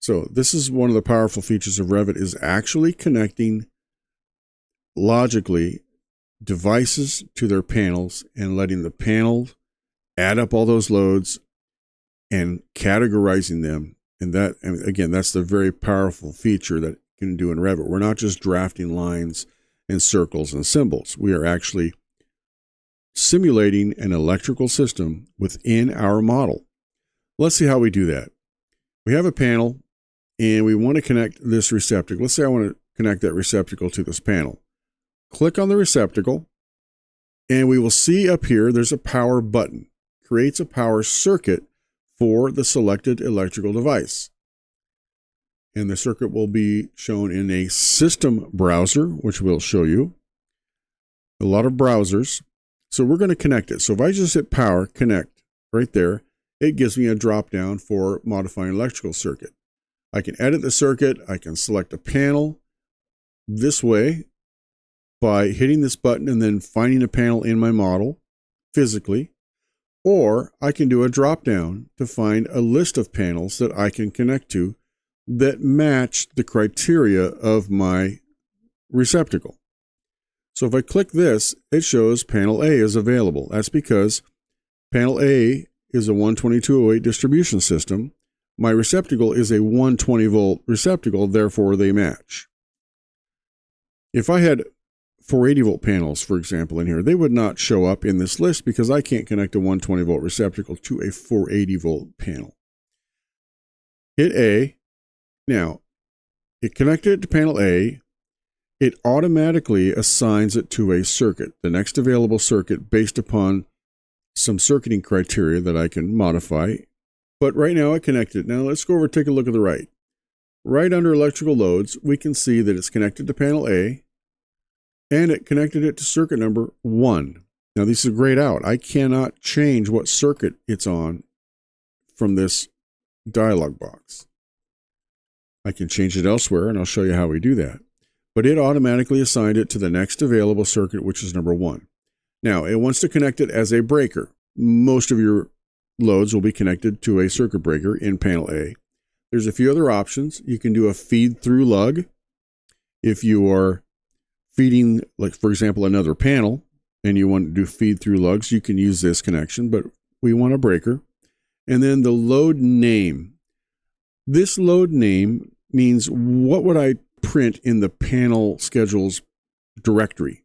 So this is one of the powerful features of Revit, is actually connecting logically devices to their panels and letting the panels add up all those loads and categorizing them. And that, and again, that's the very powerful feature that you can do in Revit. We're not just drafting lines and circles and symbols. We are actually simulating an electrical system within our model. Let's see how we do that. We have a panel and we want to connect this receptacle. Let's say I want to connect that receptacle to this panel. Click on the receptacle and we will see up here there's a power button. Creates a power circuit for the selected electrical device. And the circuit will be shown in a system browser, which we'll show you. A lot of browsers. So we're going to connect it. So if I just hit power, connect, right there, it gives me a drop down for modifying electrical circuit. I can edit the circuit. I can select a panel this way by hitting this button and then finding a panel in my model physically. Or I can do a drop down to find a list of panels that I can connect to that match the criteria of my receptacle. So if I click this, it shows panel A is available. That's because panel A is a 12208 distribution system. My receptacle is a 120 volt receptacle, therefore they match. If I had 480 volt panels, for example, in here, they would not show up in this list because I can't connect a 120 volt receptacle to a 480 volt panel. Hit A. Now, it connected it to panel A. It automatically assigns it to a circuit, the next available circuit, based upon some circuiting criteria that I can modify. But right now I connected it. Now let's go over and take a look at the right. Right under electrical loads, we can see that it's connected to panel A, and it connected it to circuit number 1. Now this is grayed out. I cannot change what circuit it's on from this dialog box. I can change it elsewhere, and I'll show you how we do that. But it automatically assigned it to the next available circuit, which is number 1. Now, it wants to connect it as a breaker. Most of your loads will be connected to a circuit breaker in panel A. There's a few other options. You can do a feed-through lug. If you are feeding, like for example, another panel, and you want to do feed-through lugs, you can use this connection, but we want a breaker. And then the load name. This load name means what would I print in the panel schedules directory.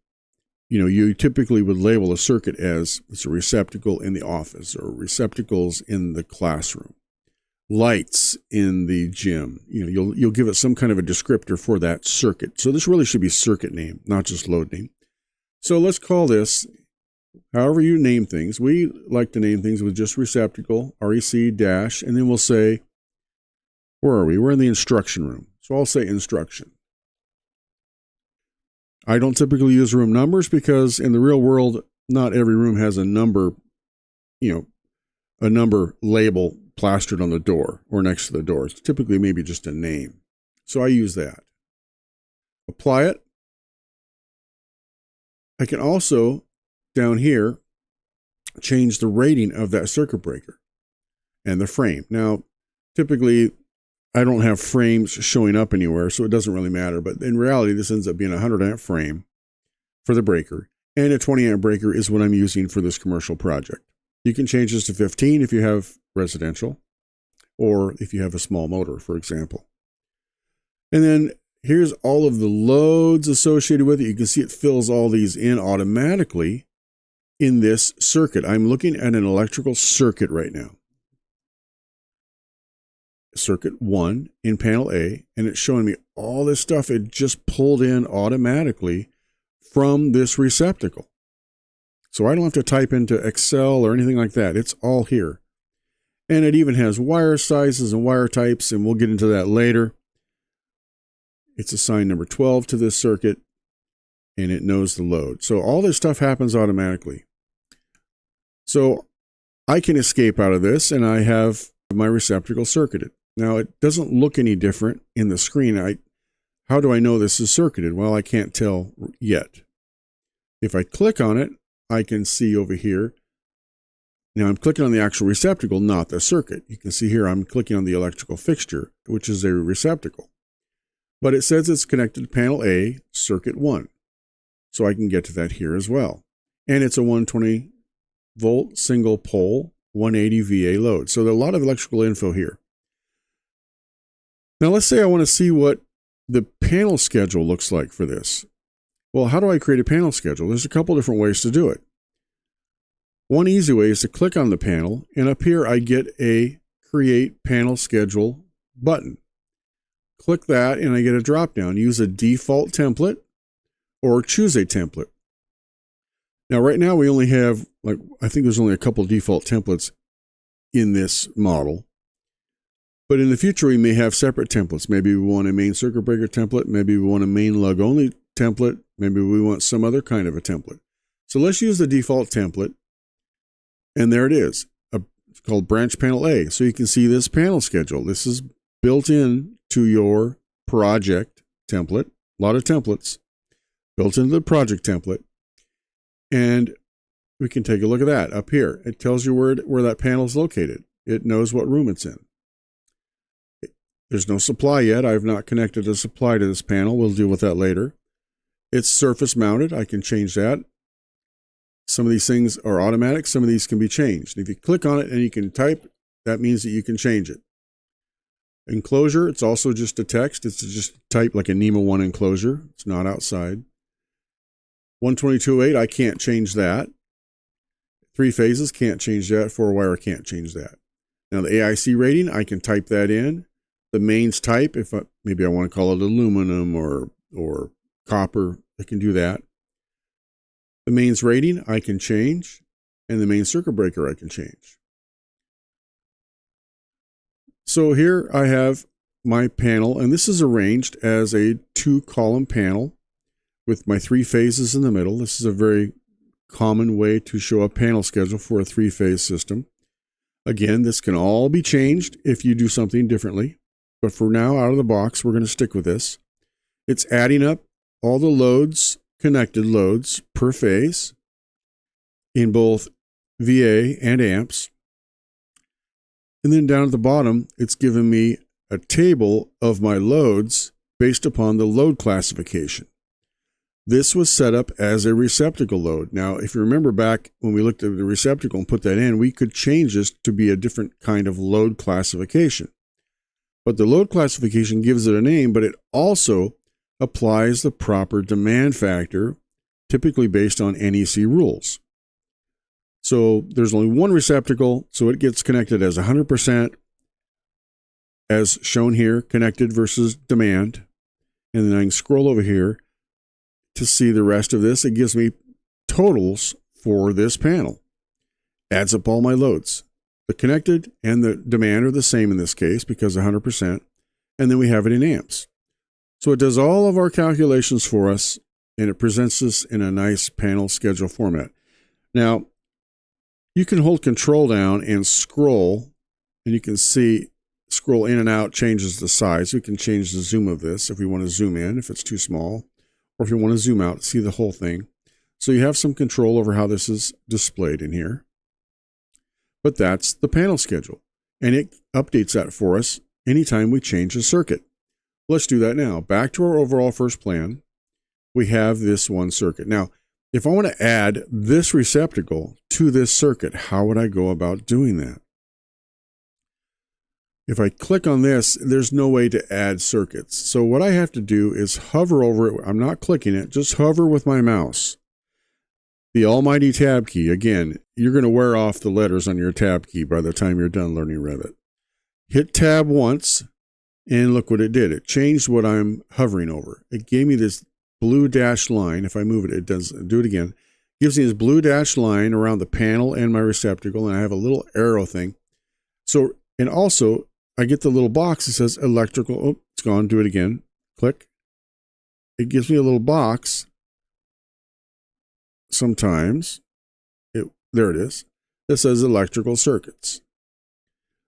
You know, you typically would label a circuit as it's a receptacle in the office or receptacles in the classroom, lights in the gym. You know, you'll give it some kind of a descriptor for that circuit. So this really should be circuit name, not just load name. So let's call this, however you name things. We like to name things with just receptacle, REC dash, and then we'll say, where are we? We're in the instruction room. So I'll say instruction. I don't typically use room numbers because in the real world, not every room has a number, you know, a number label plastered on the door or next to the door. It's typically maybe just a name. So I use that. Apply it. I can also, down here, change the rating of that circuit breaker and the frame. Now, typically, I don't have frames showing up anywhere, so it doesn't really matter. But in reality, this ends up being a 100 amp frame for the breaker. And a 20 amp breaker is what I'm using for this commercial project. You can change this to 15 if you have residential, or if you have a small motor, for example. And then here's all of the loads associated with it. You can see it fills all these in automatically in this circuit. I'm looking at an electrical circuit right now. Circuit 1 in panel A, and it's showing me all this stuff it just pulled in automatically from this receptacle. So I don't have to type into Excel or anything like that. It's all here. And it even has wire sizes and wire types, and we'll get into that later. It's assigned number 12 to this circuit, and it knows the load. So all this stuff happens automatically. So I can escape out of this, and I have my receptacle circuited. Now, it doesn't look any different in the screen. How do I know this is circuited? Well, I can't tell yet. If I click on it, I can see over here Now I'm clicking on the actual receptacle, not the circuit. You can see here I'm clicking on the electrical fixture, which is a receptacle. But it says it's connected to panel A, circuit 1. So I can get to that here as well. And it's a 120 volt single pole 180 VA load. So there's a lot of electrical info here. Now let's say I want to see what the panel schedule looks like for this. Well, how do I create a panel schedule? There's a couple different ways to do it. One easy way is to click on the panel, and up here I get a Create Panel Schedule button. Click that and I get a drop down. Use a default template or choose a template. Now right now we only have, I think there's only a couple default templates in this model. But in the future we may have separate templates. Maybe we want a main circuit breaker template. Maybe we want a main lug only template. Maybe we want some other kind of a template. So let's use the default template. And there it is. It's called Branch Panel A. So you can see this panel schedule. This is built in to your project template. A lot of templates built into the project template. And we can take a look at that up here. It tells you where that panel is located. It knows what room it's in. There's no supply yet. I've not connected a supply to this panel. We'll deal with that later. It's surface mounted. I can change that. Some of these things are automatic. Some of these can be changed. If you click on it and you can type, that means that you can change it. Enclosure, it's also just a text. It's just type like a NEMA 1 enclosure. It's not outside. 122.8, I can't change that. 3 phases, can't change that. 4-wire, can't change that. Now the AIC rating, I can type that in. The mains type, maybe I want to call it aluminum or copper, I can do that. The mains rating I can change, and the main circuit breaker I can change. So here I have my panel, and this is arranged as a 2-column panel with my 3 phases in the middle. This is a very common way to show a panel schedule for a 3-phase system. Again, this can all be changed if you do something differently, but for now, out of the box, we're going to stick with this. It's adding up all the loads, connected loads per phase in both VA and amps. And then down at the bottom, it's given me a table of my loads based upon the load classification. This was set up as a receptacle load. Now, if you remember back when we looked at the receptacle and put that in, we could change this to be a different kind of load classification. But the load classification gives it a name, but it also applies the proper demand factor, typically based on NEC rules. So there's only one receptacle, so it gets connected as 100%, as shown here, connected versus demand. And then I can scroll over here to see the rest of this. It gives me totals for this panel. Adds up all my loads. The connected and the demand are the same in this case because 100%. And then we have it in amps. So it does all of our calculations for us, and it presents us in a nice panel schedule format. Now, you can hold Control down and scroll, and you can see scroll in and out changes the size. We can change the zoom of this if we want to zoom in, if it's too small, or if you want to zoom out, see the whole thing. So you have some control over how this is displayed in here. But that's the panel schedule, and it updates that for us anytime we change a circuit. Let's do that now. Back to our overall first plan, we have this one circuit. Now, if I want to add this receptacle to this circuit, how would I go about doing that? If I click on this, there's no way to add circuits. So what I have to do is hover over it. I'm not clicking it, just hover with my mouse. The almighty tab key. Again, you're going to wear off the letters on your tab key by the time you're done learning Revit. Hit tab once. And look what it did. It changed what I'm hovering over. It gave me this blue dashed line. If I move it, it does. Do it again. It gives me this blue dashed line around the panel and my receptacle, and I have a little arrow thing. So, and also, I get the little box that says electrical. Oh, it's gone. Do it again. Click. It gives me a little box. Sometimes, there it is. That says electrical circuits.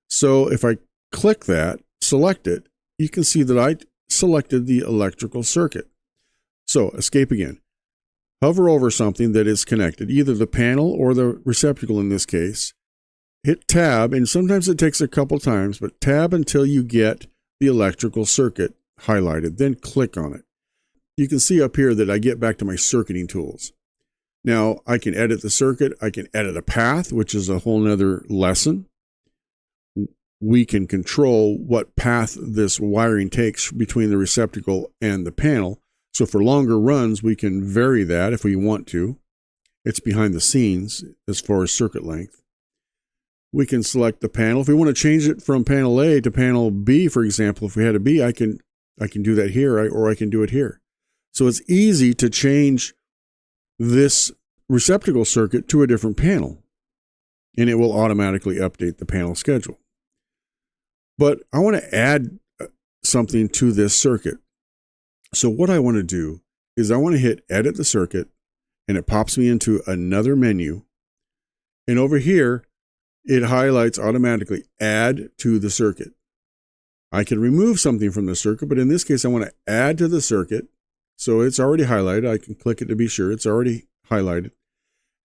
So if I click that, select it, you can see that I selected the electrical circuit. So escape again. Hover over something that is connected, either the panel or the receptacle in this case, hit tab, and sometimes it takes a couple times, but tab until you get the electrical circuit highlighted, then click on it. You can see up here that I get back to my circuiting tools. Now I can edit the circuit, I can edit a path, which is a whole nother lesson. We can control what path this wiring takes between the receptacle and the panel. So for longer runs, we can vary that if we want to. It's behind the scenes as far as circuit length. We can select the panel. If we want to change it from panel A to panel B, for example, if we had a B, I can do that here, or I can do it here. So it's easy to change this receptacle circuit to a different panel, and it will automatically update the panel schedule. But I want to add something to this circuit. So what I want to do is I want to hit edit the circuit, and it pops me into another menu. And over here, it highlights automatically add to the circuit. I can remove something from the circuit, but in this case, I want to add to the circuit. So it's already highlighted. I can click it to be sure it's already highlighted.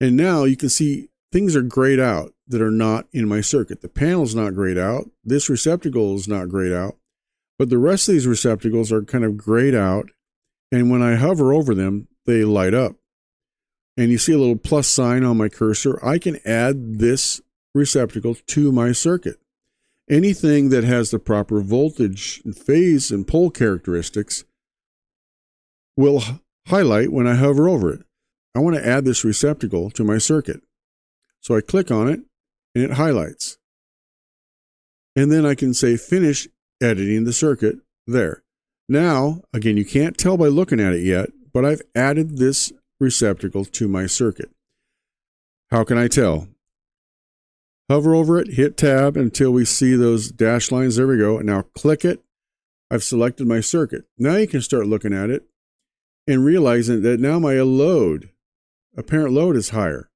And now you can see things are grayed out that are not in my circuit. The panel's not grayed out. This receptacle is not grayed out. But the rest of these receptacles are kind of grayed out. And when I hover over them, they light up. And you see a little plus sign on my cursor. I can add this receptacle to my circuit. Anything that has the proper voltage, phase, and pole characteristics will highlight when I hover over it. I want to add this receptacle to my circuit. So I click on it, and it highlights. And then I can say finish editing the circuit there. Now, again, you can't tell by looking at it yet, but I've added this receptacle to my circuit. How can I tell? Hover over it, hit tab until we see those dashed lines. There we go. Now click it. I've selected my circuit. Now you can start looking at it and realizing that now my apparent load is higher.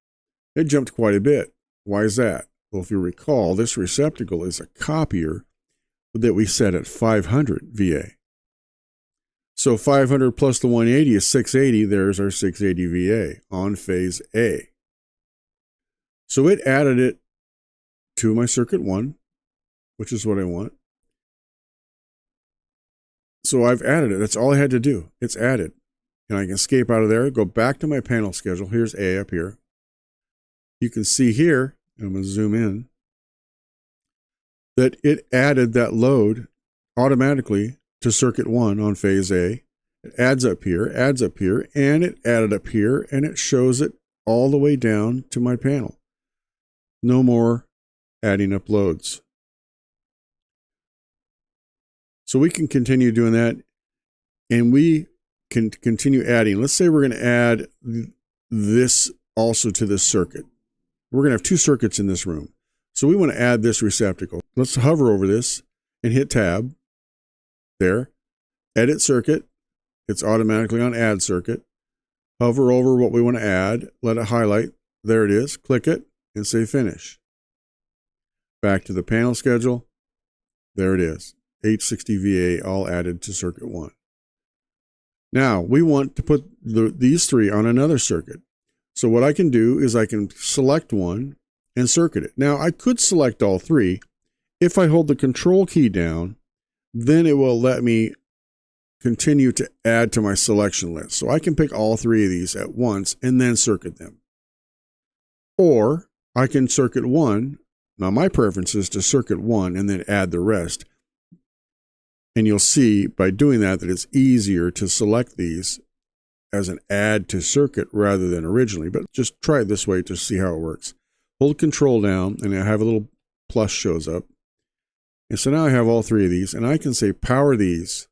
It jumped quite a bit. Why is that? Well, if you recall, this receptacle is a copier that we set at 500 VA. So 500 plus the 180 is 680. There's our 680 VA on phase A. So it added it to my circuit 1, which is what I want. So I've added it. That's all I had to do. It's added. And I can escape out of there, go back to my panel schedule. Here's A up here. You can see here, and I'm going to zoom in, that it added that load automatically to circuit 1 on phase A. It adds up here, and it added up here, and it shows it all the way down to my panel. No more adding up loads. So we can continue doing that, and we can continue adding. Let's say we're going to add this also to this circuit. We're going to have 2 circuits in this room. So we want to add this receptacle. Let's hover over this and hit tab. There. Edit circuit. It's automatically on add circuit. Hover over what we want to add. Let it highlight. There it is. Click it and say finish. Back to the panel schedule. There it is. 860 VA all added to circuit 1. Now we want to put these 3 on another circuit. So what I can do is I can select one and circuit it. Now I could select all 3. If I hold the control key down, then it will let me continue to add to my selection list. So I can pick all 3 of these at once and then circuit them. Or I can circuit 1. Now my preference is to circuit 1 and then add the rest. And you'll see by doing that it's easier to select these as an add to circuit rather than originally. But just try it this way to see how it works. Hold control down and I have a little plus shows up. And so now I have all 3 of these, and I can say power these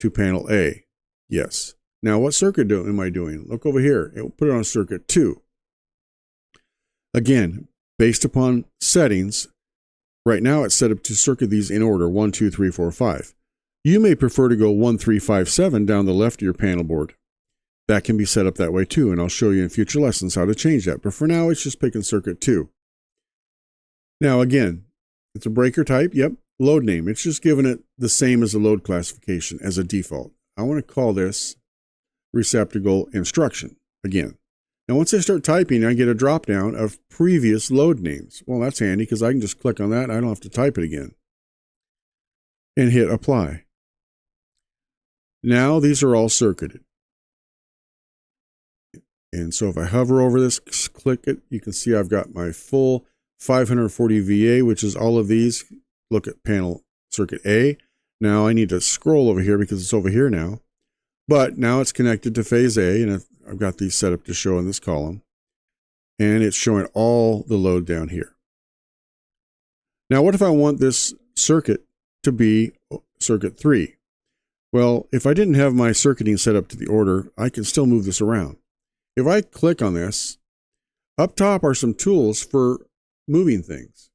to panel A. Yes. Now what circuit am I doing? Look over here. It will put it on circuit 2. Again, based upon settings, right now it's set up to circuit these in order 1, 2, 3, 4, 5. You may prefer to go 1, 3, 5, 7 down the left of your panel board. That can be set up that way too, and I'll show you in future lessons how to change that. But for now, it's just picking circuit 2. Now again, it's a breaker type. Yep. Load name. It's just giving it the same as the load classification as a default. I want to call this receptacle instruction. Again, Now, once I start typing, I get a drop down of previous load names. Well, that's handy because I can just click on that and I don't have to type it again. And hit apply. Now these are all circuited. And so if I hover over this, click it, you can see I've got my full 540 VA, which is all of these. Look at panel circuit A. Now I need to scroll over here because it's over here now. But now it's connected to phase A, and I've got these set up to show in this column. And it's showing all the load down here. Now what if I want this circuit to be circuit 3? Well, if I didn't have my circuiting set up to the order, I can still move this around. If I click on this, up top are some tools for moving things.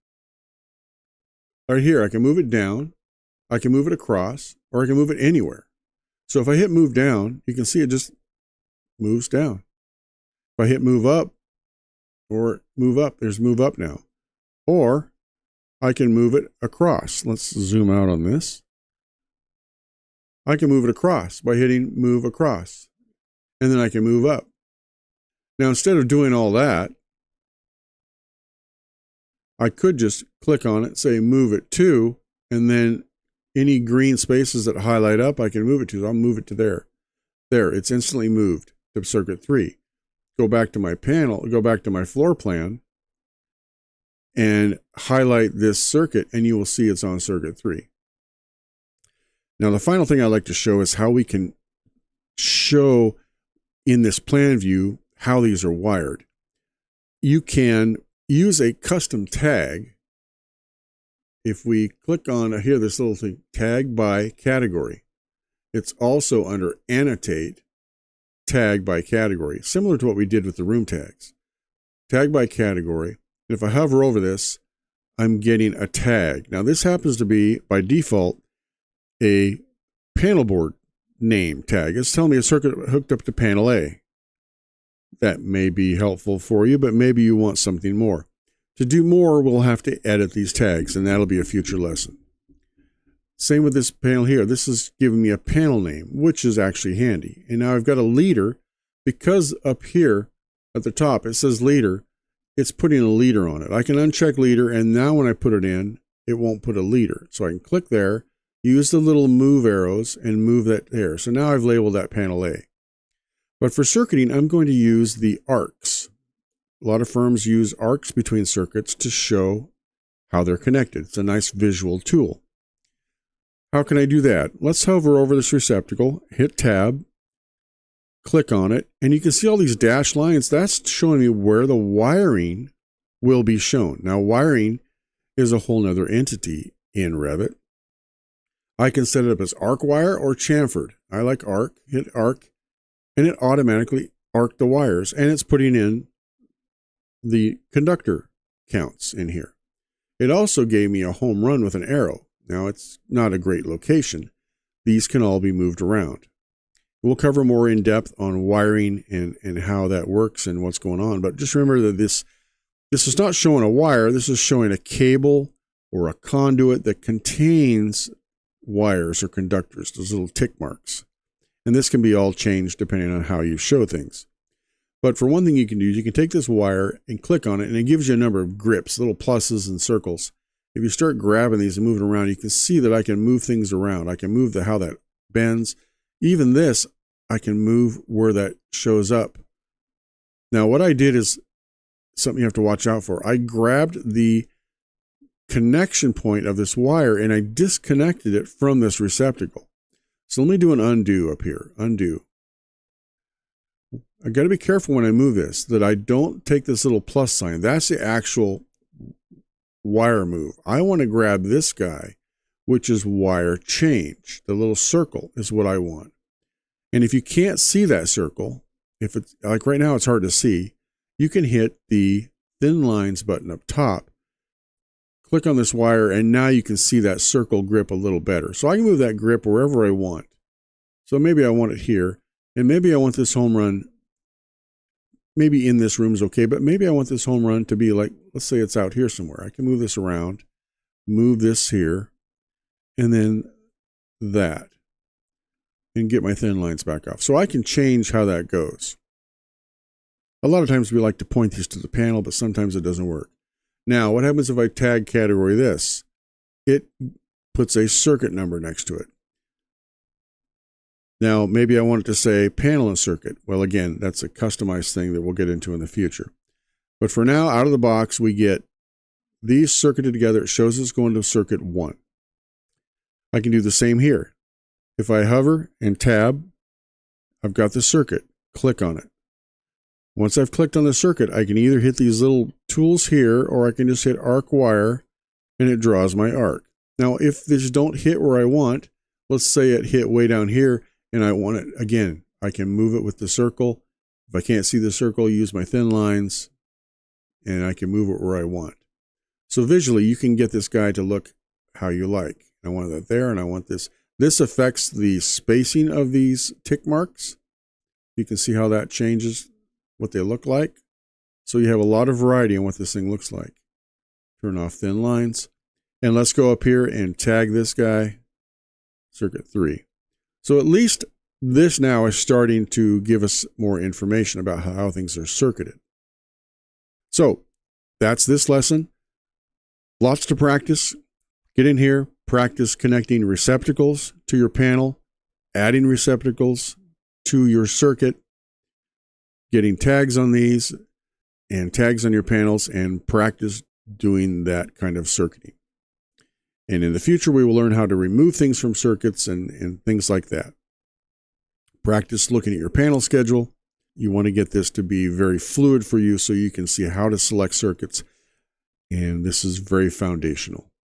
Right here, I can move it down, I can move it across, or I can move it anywhere. So if I hit move down, you can see it just moves down. If I hit move up, or move up, there's move up now. Or I can move it across. Let's zoom out on this. I can move it across by hitting move across. And then I can move up. Now, instead of doing all that, I could just click on it, say move it to, and then any green spaces that highlight up, I can move it to. I'll move it to there. There, it's instantly moved to circuit 3. Go back to my panel, go back to my floor plan, and highlight this circuit, and you will see it's on circuit 3. Now, the final thing I'd like to show is how we can show in this plan view how these are wired. You can use a custom tag. If we click on here, this little thing, tag by category, it's also under annotate, tag by category, similar to what we did with the room tags. Tag by category. And if I hover over this, I'm getting a tag. Now this happens to be, by default, a panelboard name tag. It's telling me a circuit hooked up to panel A. That may be helpful for you, but maybe you want something more. To do more, we'll have to edit these tags, and that'll be a future lesson. Same with this panel here. This is giving me a panel name, which is actually handy. And now I've got a leader, because up here at the top it says leader, it's putting a leader on it. I can uncheck leader, and now when I put it in, it won't put a leader. So I can click there, use the little move arrows, and move that there. So now I've labeled that panel A. But for circuiting, I'm going to use the arcs. A lot of firms use arcs between circuits to show how they're connected. It's a nice visual tool. How can I do that? Let's hover over this receptacle, hit tab, click on it, and you can see all these dashed lines. That's showing me where the wiring will be shown. Now, wiring is a whole nother entity in Revit. I can set it up as arc wire or chamfered. I like arc, hit arc, and it automatically arced the wires, and it's putting in the conductor counts in here. It also gave me a home run with an arrow. Now, it's not a great location. These can all be moved around. We'll cover more in depth on wiring and how that works and what's going on. But just remember that this is not showing a wire. This is showing a cable or a conduit that contains wires or conductors, those little tick marks. And this can be all changed depending on how you show things. But for one thing you can do is you can take this wire and click on it, and it gives you a number of grips, little pluses and circles. If you start grabbing these and moving around, you can see that I can move things around. I can move how that bends. Even this, I can move where that shows up. Now, what I did is something you have to watch out for. I grabbed the connection point of this wire and I disconnected it from this receptacle. So let me do an undo up here. Undo. I got to be careful when I move this that I don't take this little plus sign. That's the actual wire move. I want to grab this guy, which is wire change. The little circle is what I want. And if you can't see that circle, if it's like right now, it's hard to see, you can hit the thin lines button up top, click on this wire, and now you can see that circle grip a little better. So I can move that grip wherever I want. So maybe I want it here, and maybe I want this home run, maybe in this room is okay, but maybe I want this home run to be like, let's say it's out here somewhere. I can move this around, move this here, and then that, and get my thin lines back off. So I can change how that goes. A lot of times we like to point these to the panel, but sometimes it doesn't work. Now, what happens if I tag category this? It puts a circuit number next to it. Now, maybe I want it to say panel and circuit. Well, again, that's a customized thing that we'll get into in the future. But for now, out of the box, we get these circuited together. It shows it's going to circuit 1. I can do the same here. If I hover and tab, I've got the circuit. Click on it. Once I've clicked on the circuit, I can either hit these little tools here, or I can just hit arc wire, and it draws my arc. Now, if these don't hit where I want, let's say it hit way down here, and I want it again, I can move it with the circle. If I can't see the circle, use my thin lines, and I can move it where I want. So visually, you can get this guy to look how you like. I want that there, and I want this. This affects the spacing of these tick marks. You can see how that changes what they look like. So you have a lot of variety in what this thing looks like. Turn off thin lines. And let's go up here and tag this guy, circuit 3. So at least this now is starting to give us more information about how things are circuited. So that's this lesson. Lots to practice. Get in here, practice connecting receptacles to your panel, adding receptacles to your circuit, getting tags on these and tags on your panels, and practice doing that kind of circuiting. And in the future, we will learn how to remove things from circuits and things like that. Practice looking at your panel schedule. You want to get this to be very fluid for you so you can see how to select circuits. And this is very foundational.